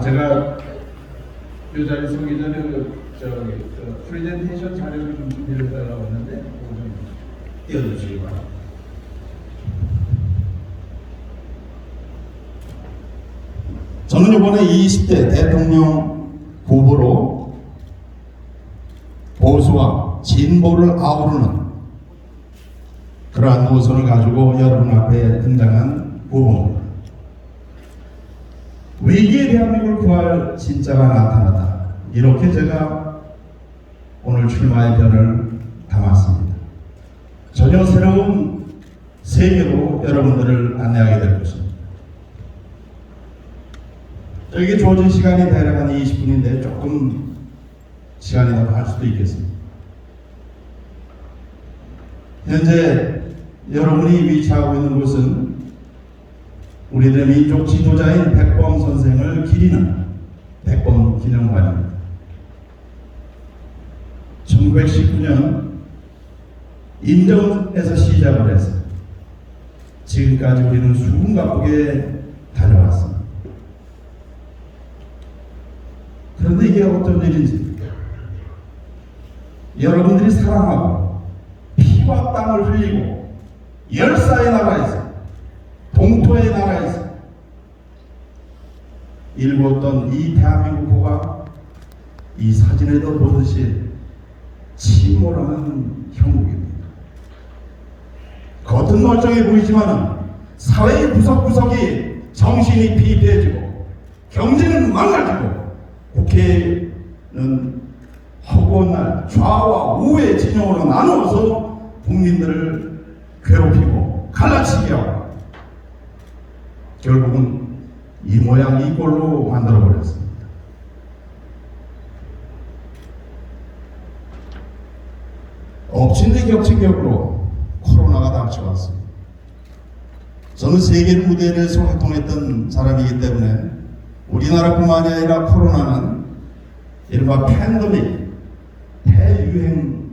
제가 이 자리에 서기 전에 프레젠테이션 자료를 좀 준비를 해달라고 했는데 그거 좀 띄워주시기 바랍니다. 저는 이번에 20대 대통령 후보로 보수와 진보를 아우르는 그러한 노선을 가지고 여러분 앞에 등장한 후보입니다. 위기의 대한민국을 구할 진짜가 나타나다. 이렇게 제가 오늘 출마의 변을 담았습니다. 전혀 새로운 세계로 여러분들을 안내하게 될 것입니다. 저에게 주어진 시간이 대략 한 20분인데 조금 시간이 더 갈 수도 있겠습니다. 현재 여러분이 위치하고 있는 곳은 우리들의 민족 지도자인 백범 선생을 기리는 백범 기념관입니다. 1919년 인정에서 시작을 해서 지금까지 우리는 수군가쁘게 달려왔습니다. 그런데 이게 어떤 일인지 여러분들이 사랑하고 피와 땀을 흘리고 열사의 나라에서 동토의 나라에서 일구었던 이 대한민국호가 이 사진에도 보듯이 침몰하는 형국입니다. 겉은 멀쩡해 보이지만 사회의 구석구석이 정신이 피폐해지고 경제는 망가지고 국회는 허구한 날 좌와 우의 진영으로 나누어서 국민들을 괴롭히고 갈라치게 하고 결국은 이 모양 이 꼴로 만들어버렸습니다. 엎친 데 겹친 격으로 코로나가 닥쳐왔습니다. 저는 세계 무대에서 활동했던 사람이기 때문에 우리나라뿐만이 아니라 코로나는 이른바 팬데믹, 대유행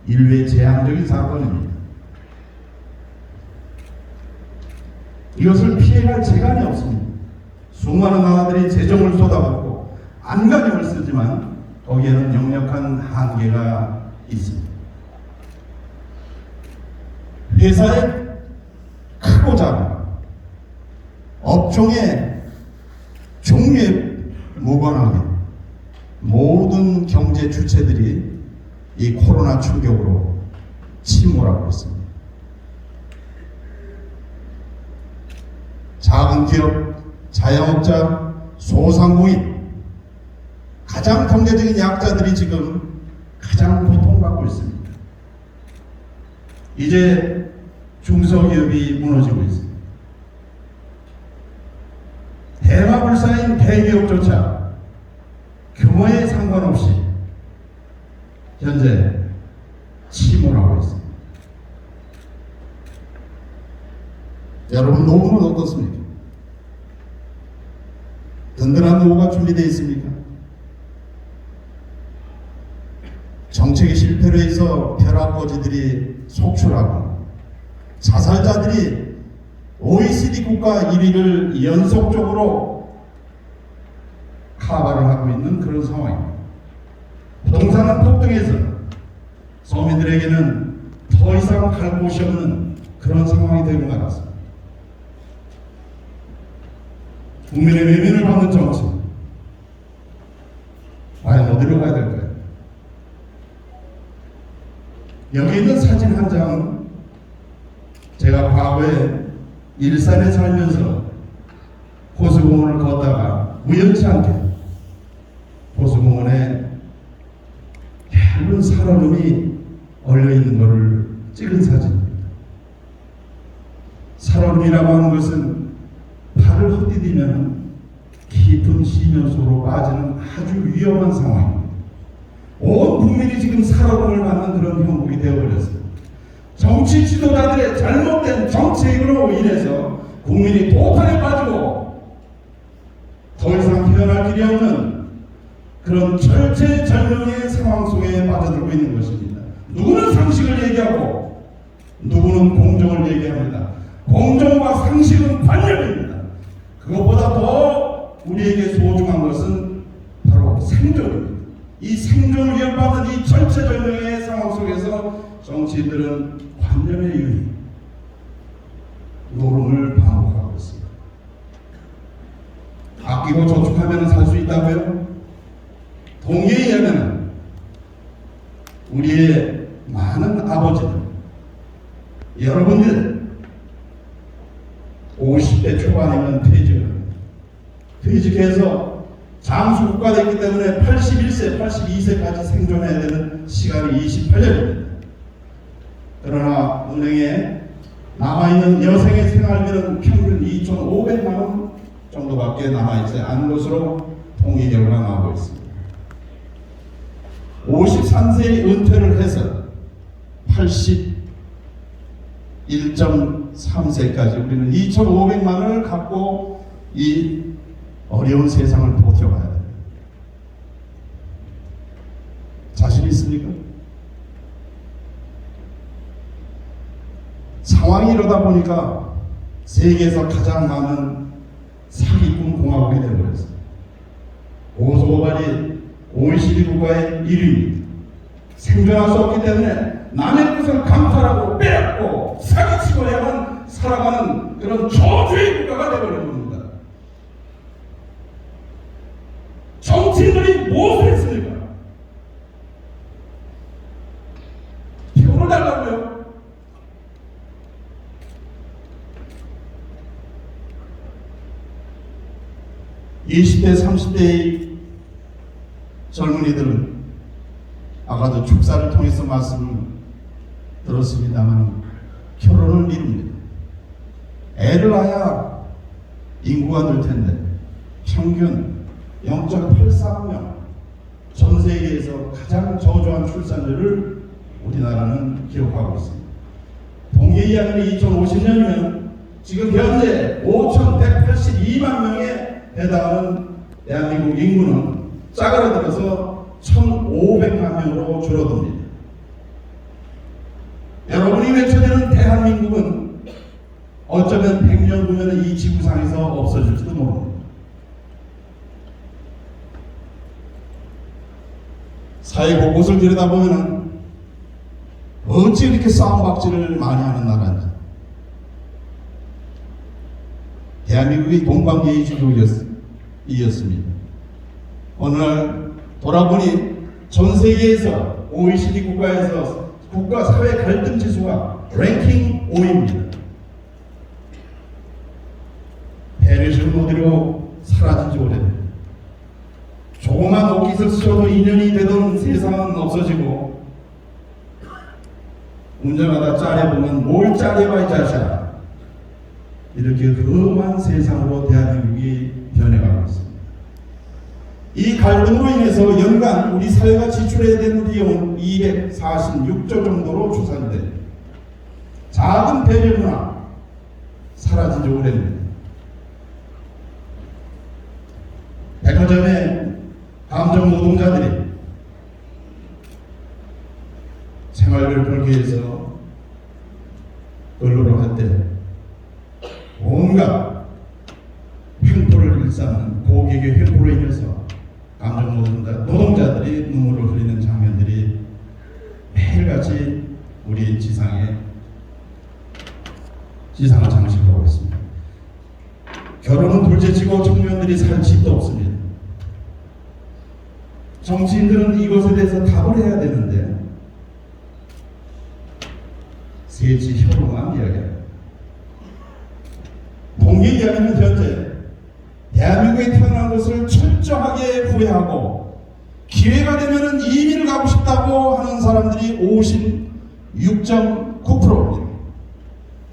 인류의 재앙적인 사건입니다. 이것을 피해갈 재간이 없습니다. 수많은 나라들이 재정을 쏟아붓고 안간힘을 쓰지만 거기에는 역력한 한계가 있습니다. 회사의 크고 작은 업종의 종류에 무관하게 모든 경제 주체들이 이 코로나 충격으로 침몰하고 있습니다. 작은 기업, 자영업자, 소상공인, 가장 경제적인 약자들이 지금 가장 고통받고 있습니다. 이제 중소기업이 무너지고 있습니다. 대마불사인 대기업조차 규모에 상관없이 현재 침몰하고 있습니다. 여러분 노후는 어떻습니까? 든든한 노후가 준비되어 있습니까? 정책의 실패로 해서 벼락거지들이 속출하고 자살자들이 OECD 국가 1위를 연속적으로 카바를 하고 있는 그런 상황입니다. 부동산은 폭등해서 서민들에게는 더 이상 갈 곳이 없는 그런 상황이 되고 말았습니다. 국민의 외면을 받는 정치, 과연 어디로 가야 될까요? 여기 있는 사진 한 장은 제가 과거에 일산에 살면서 호수공원을 걷다가 우연치 않게 호수공원에 얇은 살얼음이 얼려있는 것을 찍은 사진입니다. 살얼음이라고 하는 것은 발을 헛디디면 깊은 시면속으로 빠지는 아주 위험한 상황입니다. 온 국민이 지금 살얼음을 맞는 그런 형국이 되어버렸습니다. 정치 지도자들의 잘못된 정책으로 인해서 국민이 도탄에 빠지고 더 이상 헤어날 길이 없는 그런 절체절명의 상황 속에 빠져들고 있는 것입니다. 누구는 상식을 얘기하고 누구는 공정을 얘기합니다. 공정과 상식은 관념입니다. 그것보다 더 우리에게 소중한 것은 바로 생존입니다. 이 생존을 위협받는 이 절체절명의 상황 속에서 정치인들은 관념에 유의 노름을 반복하고 있습니다. 아끼고 저축하면 살 수 있다고요? 동의에 의하면 우리의 많은 아버지들, 여러분들 50대 초반이면 퇴직해서 장수국가 됐기 때문에 81세, 82세까지 생존해야 되는 시간이 28년입니다. 그러나 은행에 남아있는 여생의 생활비는 평균 2,500만 원 정도밖에 남아있지 않은 것으로 통계 결과가 나오고 있습니다. 53세에 은퇴를 해서 81.3세까지 우리는 2,500만 원을 갖고 이 어려운 세상을 버텨가야 됩니다. 자신 있습니까? 상황이 이러다 보니까 세계에서 가장 많은 사기꾼 공화국이 되어버렸습니다. 고소고발이 OECD 국가의 1위입니다. 생존할 수 없기 때문에 남의 것을 강탈하고 빼앗고 사기치고야만 살아가는 그런 저주의 국가가 되어버린 겁니다. 정치인들이 무엇을 했습니까? 표를 달라고요. (20대) (30대의) 젊은이들은 아까도 축사를 통해서 말씀을 들었습니다만 결혼을 미룹니다. 애를 낳아야 인구가 늘 텐데 평균 0.83명, 전 세계에서 가장 저조한 출산율을 우리나라는 기록하고 있습니다. 통계에 의하면 2050년이면 지금 현재 5,182만 명에 해당하는 대한민국 인구는 짜그라들어서 1,500만 명으로 줄어듭니다. 여러분이 외쳐대는 대한민국은 어쩌면 100년 후면 이 지구상에서 없어질지도 모릅니다. 사회 곳곳을 들여다보면 어찌 이렇게 싸움박질을 많이 하는 나라인지. 대한민국이 동방예의지국이었습니다. 어느 날 돌아보니 전 세계에서 OECD 국가에서 국가 사회 갈등 지수가 랭킹 5위입니다. 배려심을 못 이루고 사라진 지 오래됩니다. 조그만 옷깃을 스쳐도 인연이 되던 세상은 없어지고 운전하다 짜려보면 뭘 짜려봐 이 자식아, 이렇게 험한 세상으로 대한민국이 변해가고 있습니다. 이 갈등으로 인해서 연간 우리 사회가 지출해야 되는 비용은 246조 정도로 추산됩니다. 작은 배려 문화 사라진 지 오래입니다. 백화점에 감정 노동자들이 생활비를 벌기 위해서 근로를 할 때 온갖 횡포를 일삼는 고객의 횡포로 인해서 감정 노동자들이 눈물을 흘리는 장면들이 매일같이 우리 지상을 장식하고 있습니다. 결혼은 둘째치고 청년들이 살 집도 없습니다. 정치인들은 이것에 대해서 답을 해야 되는데 세치 혀로만 이야기합니다. 통계에 의하면 현재 대한민국에 태어난 것을 철저하게 후회하고 기회가 되면 이민을 가고 싶다고 하는 사람들이 56.9%입니다.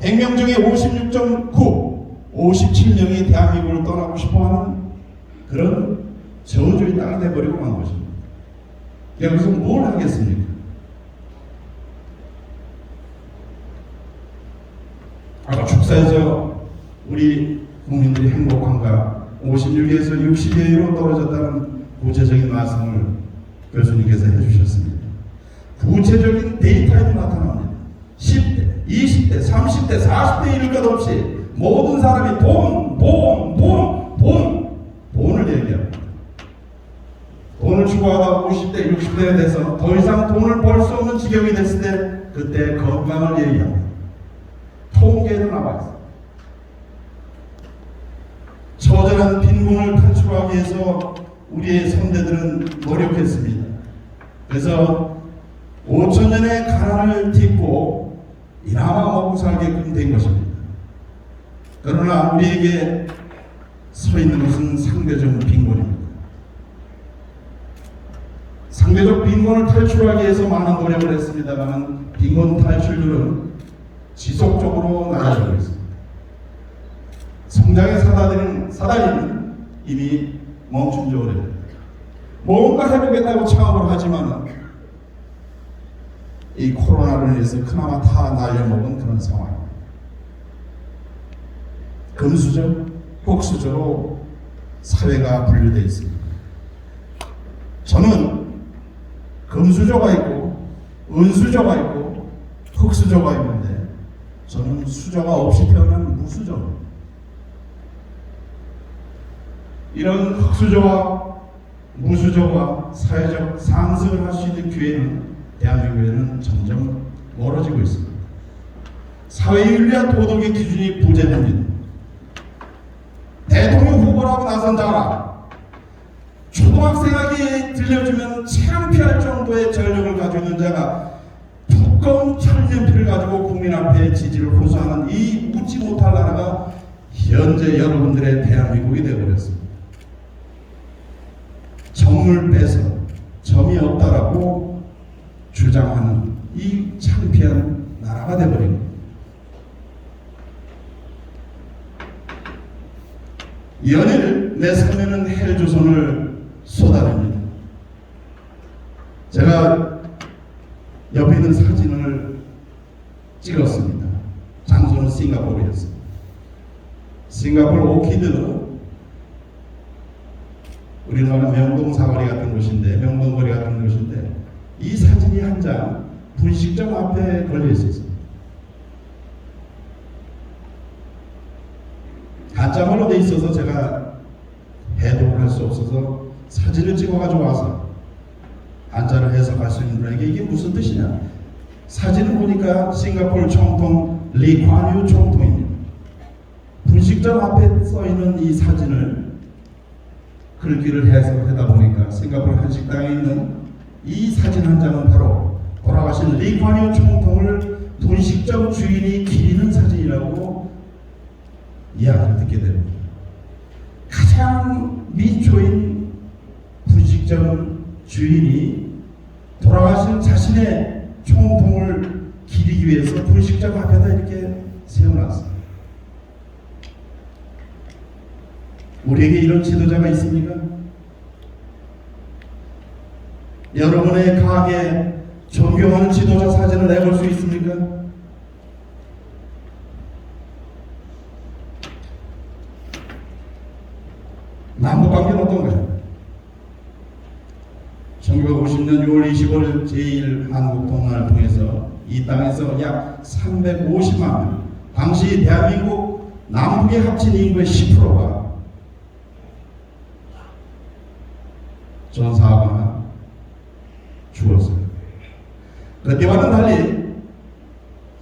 100명 중에 56.9, 57명이 대한민국을 떠나고 싶어하는 그런 저주의 땅이 되어버리고 만 것입니다. 여기서 뭘 하겠습니까? 아까 축사에서 우리 국민들이 행복한가 56에서 60여위로 떨어졌다는 구체적인 말씀을 교수님께서 해주셨습니다. 구체적인 데이터에도 나타납니다. 10대, 20대, 30대, 40대 이를 것 없이 모든 사람이 돈을 돈을 추구하다 50대, 60대가 돼서 더 이상 돈을 벌 수 없는 지경이 됐을 때 그때 건강을 얘기합니다. 통계도 나와 있습니다. 처절한 빈곤을 탈출하기 위해서 우리의 선대들은 노력했습니다. 그래서 5천년의 가난을 딛고 이나마 먹고 살게끔 된 것입니다. 그러나 우리에게 서 있는 것은 상대적 빈곤입니다. 상대적 빈곤을 탈출하기 위해서 많은 노력을 했습니다만 빈곤 탈출률은 지속적으로 낮아지고 있습니다. 성장의 사다리는 이미 멈춘 지 오래됩니다. 뭔가 해보겠다고 창업을 하지만 이 코로나로 인해서 그나마 다 날려먹은 그런 상황입니다. 금수저, 흙수저로 사회가 분류되어 있습니다. 저는 금수저가 있고 은수저가 있고 흙수저가 있는데 저는 수저가 없이 태어난 무수저입니다. 이런 흙수저와 무수저와 사회적 상승을 할 수 있는 기회는 대한민국에는 점점 멀어지고 있습니다. 사회윤리와 도덕의 기준이 부재됩니다. 대통령 후보라고 나선 자라 초등학생에게 들려주면 창피할 정도의 전력을 가지고 있는 자가 두꺼운 철연필을 가지고 국민 앞에 지지를 호소하는 이 웃지 못할 나라가 현재 여러분들의 대한민국이 되어버렸습니다. 점을 빼서 점이 없다라고 주장하는 이 창피한 나라가 되어버린 겁니다. 연일 내 삶에는 헬조선을 쏟아냅니다. 제가 옆에 있는 사진을 찍었습니다. 장소는 싱가포르였습니다. 싱가포르 오키드, 우리나라 명동 사거리 같은 곳인데, 명동거리 같은 곳인데 이 사진이 한 장 분식점 앞에 걸려 있었습니다. 한자말로 돼 있어서 제가 해독을 할 수 없어서 사진을 찍어가지고 와서 한자를 해석할 수 있는 분에게 이게 무슨 뜻이냐, 사진을 보니까 싱가포르 총통 리관유 총통입니다. 분식점 앞에 써있는 이 사진을 글귀를 해석하다 보니까 싱가포르 한식당에 있는 이 사진 한 장은 바로 돌아가신 리관유 총통을 분식점 주인이 기리는 사진이라고 이야기를 듣게 됩니다. 가장 미초인 분식점 주인이 돌아가신 자신의 총통을 기리기 위해서 분식점 앞에다 이렇게 세워놨습니다. 우리에게 이런 지도자가 있습니까? 여러분의 가게에 존경하는 지도자 사진을 내볼 수 있습니까? 남북관계는 어떤가요? 1950년 6월 25일 제1한국통합을 통해서 이 땅에서 약 350만 명, 당시 대한민국 남북의 합친 인구의 10%가 전사하거나 죽었어요. 그때와는 달리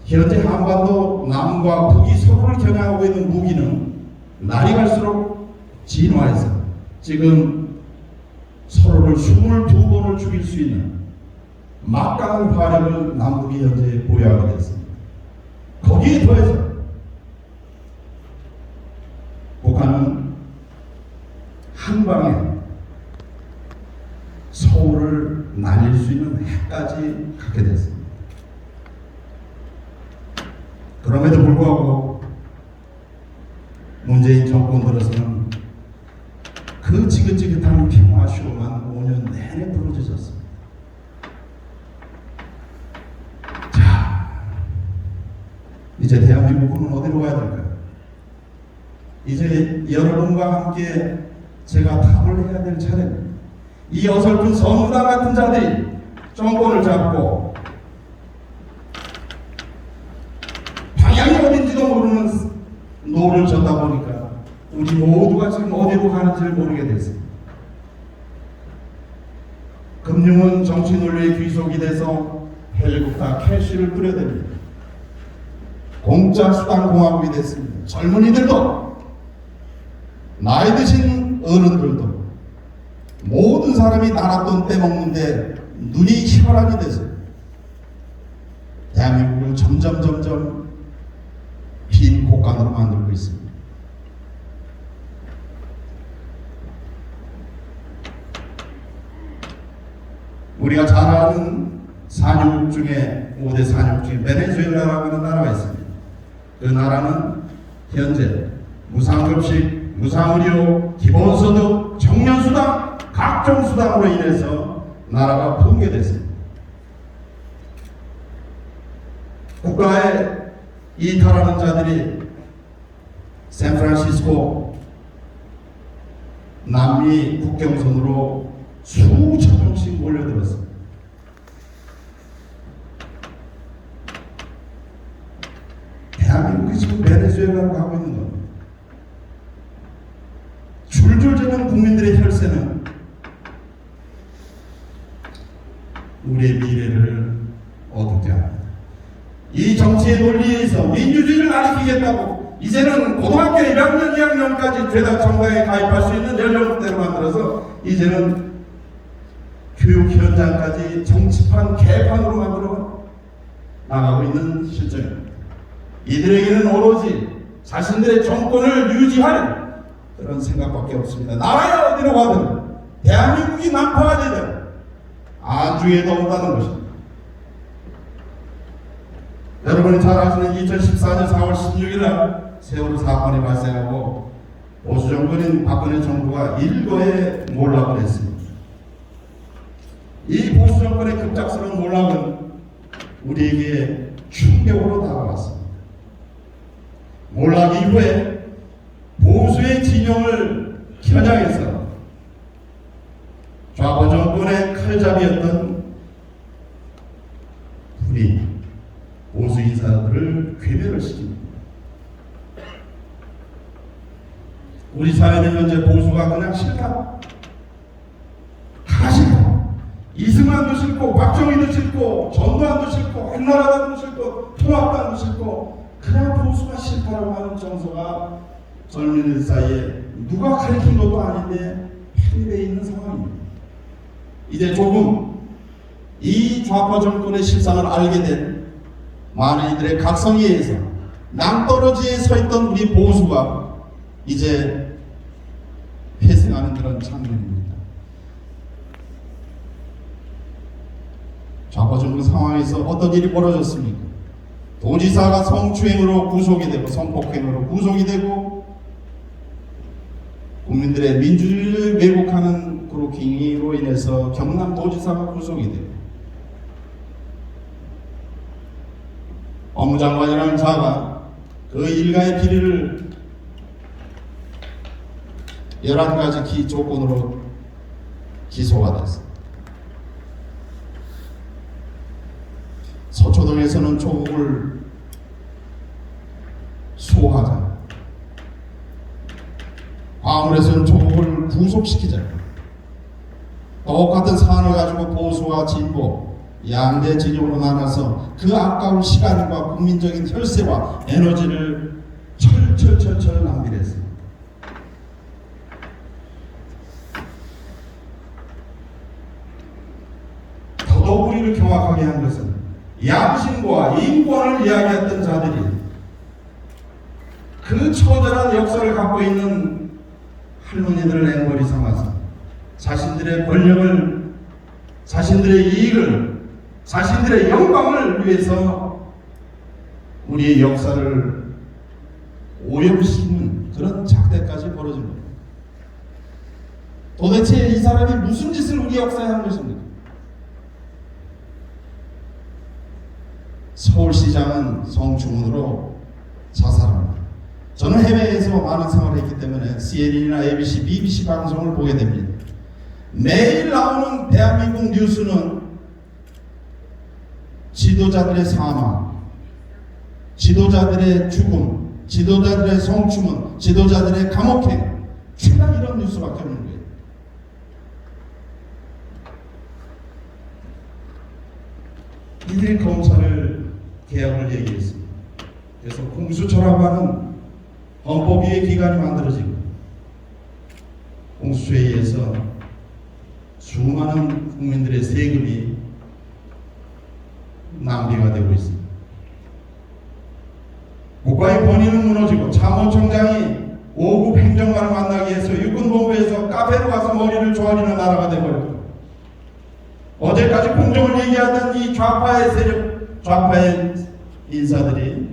현재 한반도 남과 북이 서로를 겨냥하고 있는 무기는 날이 갈수록 진화해서 지금 서로를 22번을 죽일 수 있는 막강한 화력을 남북이 현재 보유하게 됐습니다. 거기에 더해서 북한은 한 방에 서울을 날릴 수 있는 핵까지 갖게 됐습니다. 그럼에도 불구하고 문재인 정권 들어서는 그 지긋지긋한 평화쇼만 5년 내내 부러져졌습니다. 자, 이제 대한민국은 어디로 가야 될까요? 이제 여러분과 함께 제가 답을 해야 될 차례입니다. 이 어설픈 선구당 같은 자들이 정권을 잡고 방향이 어딘지도 모르는 노를 젓다 보니까 우리 모두가 지금 어디로 가는지를 모르게 됐습니다. 금융은 정치 논리에 귀속이 돼서 헬리콥터 캐시를 뿌려댑니다. 공짜 수당 공화국이 됐습니다. 젊은이들도 나이 드신 어른들도 모든 사람이 나라 돈 빼먹는데 눈이 혈안이 돼서 대한민국을 점점 빈 곳간으로 만들고 있습니다. 우리가 잘 아는 산유국 중에 5대 산유국 중에 베네수엘라라고 하는 나라가 있습니다. 그 나라는 현재 무상급식, 무상의료, 기본소득, 청년수당, 각종 수당으로 인해서 나라가 붕괴됐습니다. 국가에 이탈하는 자들이 샌프란시스코 남미 국경선으로 수천 명씩 몰려들었습니다. 대한민국이 지금 베네수엘라로 가고 있는 겁니다. 줄줄 지는 국민들의 혈세는 우리의 미래를 어둡게 합니다. 이 정치의 논리에 의해서 민주주의를 가리키겠다고 이제는 고등학교 1학년, 2학년까지 죄다 정당에 가입할 수 있는 연령대로 만들어서 이제는 교육 현장까지 정치판, 개판으로 만들어 나가고 있는 실정입니다. 이들에게는 오로지 자신들의 정권을 유지할 그런 생각밖에 없습니다. 나라야 어디로 가든 대한민국이 난파가 되든 안중에도 없다는 것입니다. 여러분이 잘 아시는 2014년 4월 16일 날 세월호 사건이 발생하고 보수 정권인 박근혜 정부가 일거에 몰락을 했습니다. 이 보수 정권의 급작스러운 몰락은 우리에게 충격으로 다가왔습니다. 몰락 이후에 보수의 진영을 겨냥해서 좌파 정권의 칼잡이였던 분이 보수 인사들을 괴멸을 시킵니다. 우리 사회는 현재 보수가 그냥 싫다, 다 싫다, 이승만도 싫고 박정희도 싫고 전두환도 싫고 한나라당도 싫고 통합당도 싫고 그냥 보수가 싫다라고 하는 정서가 젊은이들 사이에 누가 가르친 것도 아닌데 편입해 있는 상황입니다. 이제 조금 이 좌파 정권의 실상을 알게 된 많은 이들의 각성에 의해서 낭떠러지에 서 있던 우리 보수가 이제 회생하는 그런 장면입니다. 좌파 정권 상황에서 어떤 일이 벌어졌습니까? 도지사가 성추행으로 구속이 되고 성폭행으로 구속이 되고 국민들의 민주주의를 왜곡하는 그루킹으로 인해서 경남도지사가 구속이 되고 업무장관이라는 자가 그 일가의 비리를 11가지 조건으로 기소가 됐습니다. 서초동에서는 조국을 수호하자, 화물에서는 조국을 구속시키자, 똑같은 사안을 가지고 보수와 진보 양대 진영으로 나눠서 그 아까운 시간과 국민적인 혈세와 에너지를 철철 낭비했습니다. 더더욱 우리를 경악하게 한 것은 양심과 인권을 이야기했던 자들이 그 처절한 역사를 갖고 있는 할머니들을 앵벌이 삼아서 자신들의 권력을, 자신들의 이익을, 자신들의 영광을 위해서 우리의 역사를 오염시키는 그런 작대까지 벌어진 겁니다. 도대체 이 사람이 무슨 짓을 우리 역사에 한 것입니까? 서울시장은 성추문으로 자살합니다. 저는 해외에서 많은 생활을 했기 때문에 CNN이나 ABC, BBC 방송을 보게 됩니다. 매일 나오는 대한민국 뉴스는 지도자들의 사망, 지도자들의 죽음, 지도자들의 성추문, 지도자들의 감옥행, 최단 이런 뉴스밖에 없는 거예요. 이들이 검찰을 개혁을 얘기했습니다. 그래서 공수처라고 하는 헌법위의 기관이 만들어지고 공수처에 의해서 수많은 국민들의 세금이 낭비가 되고 있습니다. 국가의 권위는 무너지고 참모총장이 5급 행정관을 만나기 위해서 육군본부에서 카페로 가서 머리를 조아리는 나라가 되어버렸고, 어제까지 공정을 얘기하던 이 좌파의 세력, 좌파의 인사들이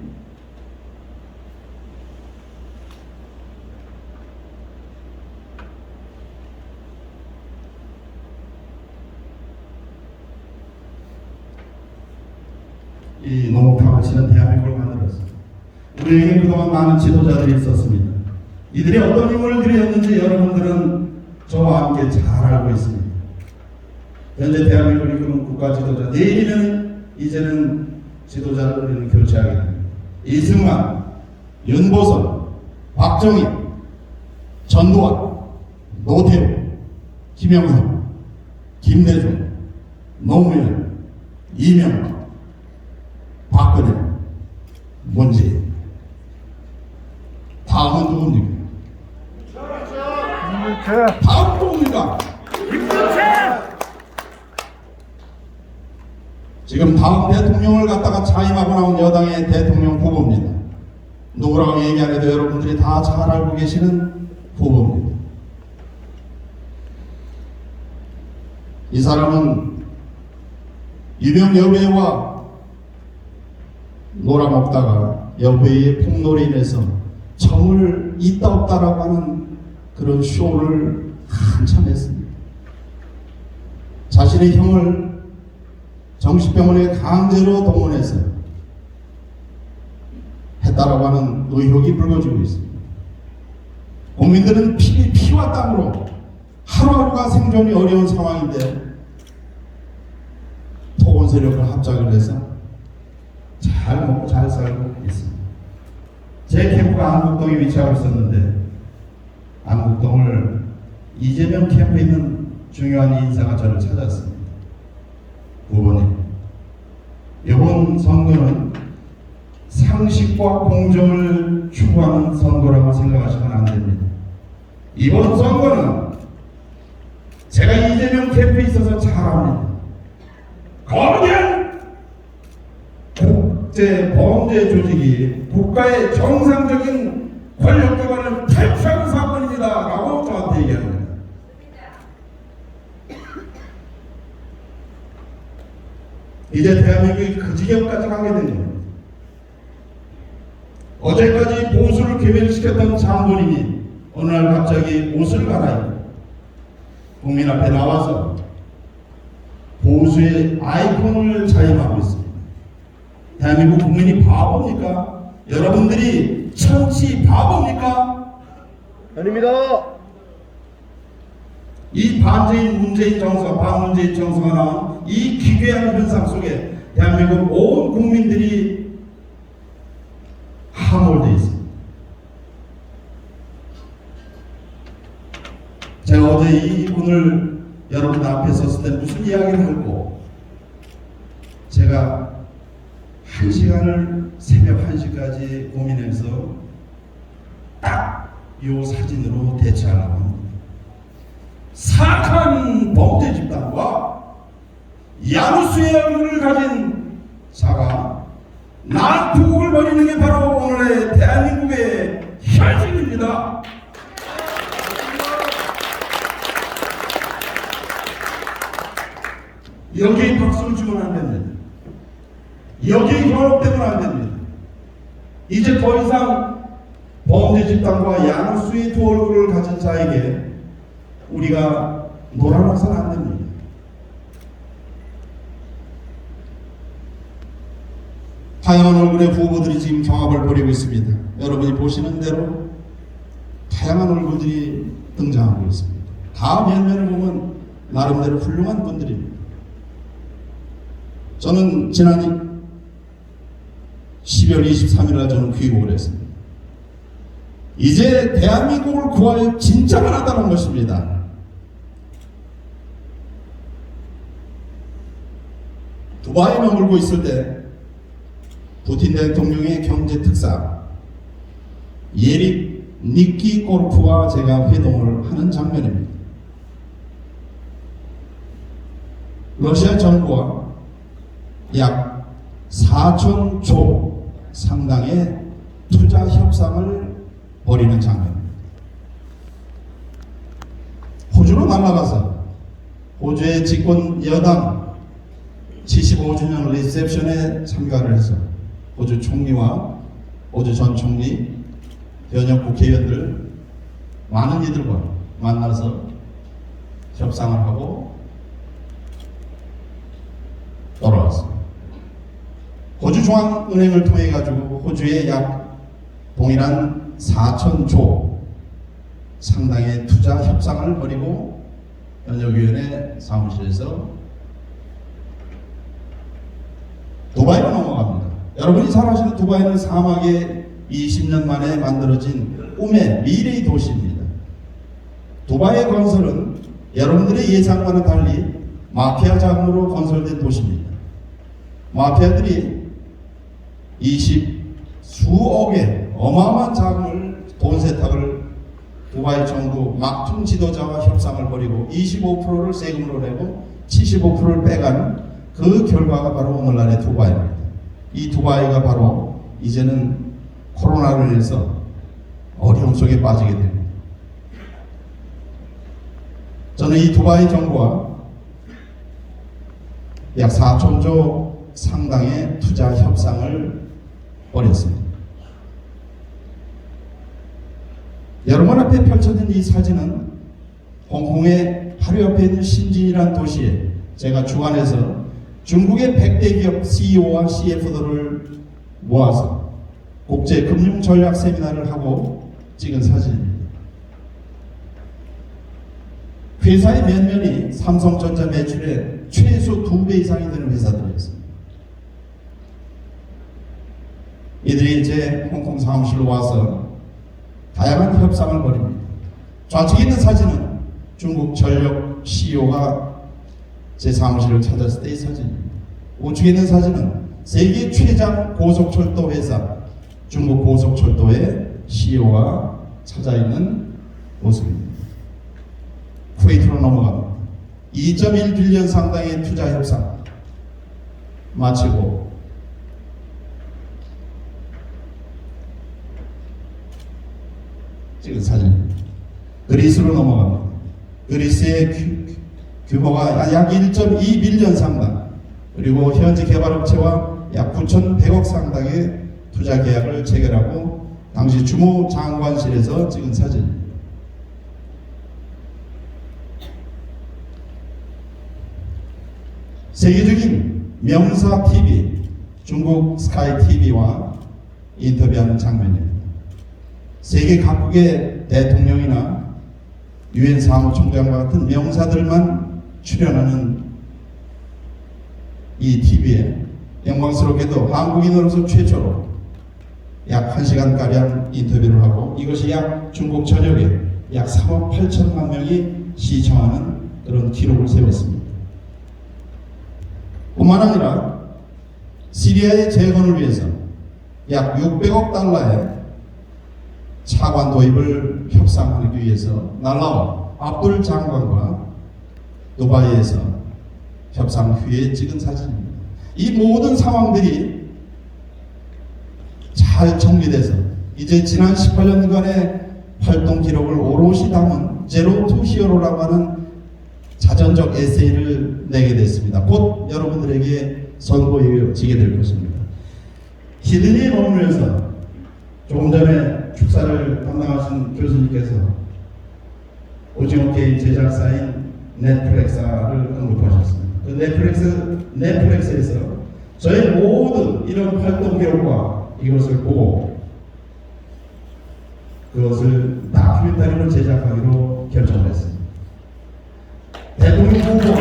이 농업탑을 치는 대한민국을 만들었습니다. 우리에게 그동안 많은 지도자들이 있었습니다. 이들이 어떤 임무를 들였는지 여러분들은 저와 함께 잘 알고 있습니다. 현재 대한민국을 이끄는 국가 지도자, 내일이면 이제는 지도자를 우리는 교체하게 됩니다. 이승만, 윤보선, 박정희, 전두환, 노태우, 김영삼, 김대중, 노무현, 이명박, 박근혜, 문재인. 다음은 누굽니까? 다음 누굽니까? 지금 다음 대통령을 갖다가 차임하고 나온 여당의 대통령 후보입니다. 누구라고 얘기 안 해도 여러분들이 다 잘 알고 계시는 후보입니다. 이 사람은 유명 여배우와 놀아먹다가 여배우의 폭로로 인해서 정을 있다 없다라고 하는 그런 쇼를 한참 했습니다. 자신의 형을 정신병원에 강제로 동원해서 했다라고 하는 의혹이 불거지고 있습니다. 국민들은 피와 땀으로 하루하루가 생존이 어려운 상황인데 토건 세력과 합작을 해서 잘 먹고 잘 살고 있습니다. 제 캠프가 안국동에 위치하고 있었는데 안국동을 이재명 캠프에 있는 중요한 인사가 저를 찾았습니다. 후보님, 이번 선거는 상식과 공정을 추구하는 선거라고 생각하시면 안 됩니다. 이번 선거는 제가 이재명 캠프에 있어서 잘 압니다. 거대한 국제 범죄 조직이 국가의 정상적인 권력 기관을 탈취하는 사건입니다 라고 저한테 얘기합니다. 이제 대한민국이 그 지경까지 가게 된 겁니다. 어제까지 보수를 괴멸시켰던 장본인이 어느 날 갑자기 옷을 갈아입고 국민 앞에 나와서 보수의 아이콘을 자임하고 있습니다. 대한민국 국민이 바보입니까? 여러분들이 천치 바보입니까? 아닙니다. 이 반문재인 정서가 나온 이 기괴한 현상 속에 대한민국 온 국민들이 함몰되어 있습니다. 제가 어제 이분을 여러분 앞에 섰을 때 무슨 이야기를 하고 제가 1시간을 새벽 1시까지 고민해서 딱 이 사진으로 대체하려고 합니다. 사악한 범죄 집단과 야누스의 얼굴을 가진 자가 난투극을 벌이는 게 바로 오늘의 대한민국의 현실입니다. 여기에 박수를 주면 안 됩니다. 여기에 현혹되면 안 됩니다. 이제 더 이상 범죄 집단과 야누스의 두 얼굴을 가진 자에게 우리가 놀아나서는 안 됩니다. 다양한 얼굴의 후보들이 지금 경합을 벌이고 있습니다. 여러분이 보시는 대로 다양한 얼굴들이 등장하고 있습니다. 다 면면을 보면 나름대로 훌륭한 분들입니다. 저는 지난 12월 23일날 저는 귀국을 했습니다. 이제 대한민국을 구할 진짜가 나타난 것입니다. 두바이에 머물고 있을 때 푸틴 대통령의 경제 특사 예릭 니키코르프와 제가 회동을 하는 장면입니다. 러시아 정부와 약 4,000조 상당의 투자 협상을 벌이는 장면입니다. 호주로 날아가서 호주의 집권 여당 75주년 리셉션에 참가를 해서 호주 총리와 호주 전 총리, 현역 국회의원들 많은 이들과 만나서 협상을 하고 돌아왔습니다. 호주중앙은행을 통해 가지고 호주에 약 동일한 4,000조 상당의 투자 협상을 벌이고 현역위원회 사무실에서 두바이로 넘어갑니다. 여러분이 잘 아시는 두바이는 사막에 20년 만에 만들어진 꿈의 미래의 도시입니다. 두바이의 건설은 여러분들의 예상과는 달리 마피아 자금으로 건설된 도시입니다. 마피아들이 20수억의 어마어마한 자금을 돈 세탁을 두바이 정부 막중 지도자와 협상을 벌이고 25%를 세금으로 내고 75%를 빼가는 그 결과가 바로 오늘날의 두바이입니다. 이 두바이가 바로 이제는 코로나로 인해서 어려움 속에 빠지게 됩니다. 저는 이 두바이 정부와 약 4,000조 상당의 투자 협상을 벌였습니다. 여러분 앞에 펼쳐진 이 사진은 홍콩의 바로 옆에 있는 신진이라는 도시에 제가 주관해서 중국의 100대 기업 CEO와 CF들을 모아서 국제 금융 전략 세미나를 하고 찍은 사진입니다. 회사의 면면이 삼성전자 매출의 최소 2배 이상이 되는 회사들이었습니다. 이들이 이제 홍콩 사무실로 와서 다양한 협상을 벌입니다. 좌측에 있는 사진은 중국 전력 CEO가 제 사무실을 찾았을 때의 사진입니다. 우측에 있는 사진은 세계 최장 고속철도 회사 중국 고속철도의 CEO가 찾아 있는 모습입니다. 쿠웨이트로 넘어갑니다. 2.1빌리언 상당의 투자 협상 마치고 찍은 사진입니다. 그리스로 넘어갑니다. 그리스의 규모가 약 1.2빌리언 상당, 그리고 현지 개발업체와 약 9,100억 상당의 투자 계약을 체결하고 당시 주무장관실에서 찍은 사진입니다. 세계적인 명사 TV, 중국 스카이 TV와 인터뷰하는 장면입니다. 세계 각국의 대통령이나 유엔 사무총장과 같은 명사들만 출연하는 이 TV에 영광스럽게도 한국인으로서 최초로 약 1시간가량 인터뷰를 하고 이것이 약 중국 전역에 약 3억 8천만 명이 시청하는 그런 기록을 세웠습니다. 뿐만 아니라 시리아의 재건을 위해서 약 600억 달러의 차관 도입을 협상하기 위해서 날라와 압둘 장관과 두바이에서 협상 후에 찍은 사진입니다. 이 모든 상황들이 잘 정리돼서 이제 지난 18년간의 활동 기록을 오롯이 담은 제로 투 히어로라고 하는 자전적 에세이를 내게 됐습니다. 곧 여러분들에게 선보여지게 될 것입니다. 시드니에 머물면서 조금 전에 축사를 담당하신 교수님께서 오징어 게임 제작사인 넷플릭스를 언급하셨습니다. 그 넷플릭스에서 저의 모든 이런 활동 기록과 이것을 보고 그것을 다큐멘터리로 제작하기로 결정을 했습니다. 대통령 후보가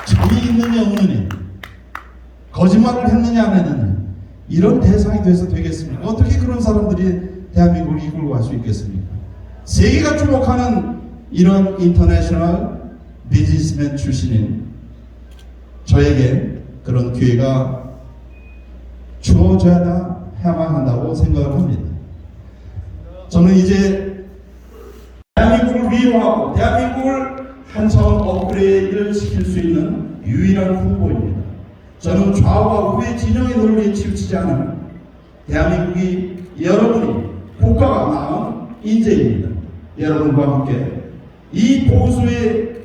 적이 있느냐 없느냐, 거짓말을 했느냐 안 했느냐, 이런 대상이 돼서 되겠습니까? 어떻게 그런 사람들이 대한민국을 이끌고 갈 수 있겠습니까? 세계가 주목하는 이런 인터내셔널 비즈니스맨 출신인 저에게 그런 기회가 주어져야만 한다고 생각을 합니다. 저는 이제 대한민국을 위로하고 대한민국을 한 차원 업그레이드를 시킬 수 있는 유일한 후보입니다. 저는 좌우와 우의 진영의 논리에 치우치지 않은 대한민국이 여러분이 국가가 낳은 인재입니다. 여러분과 함께 이 보수의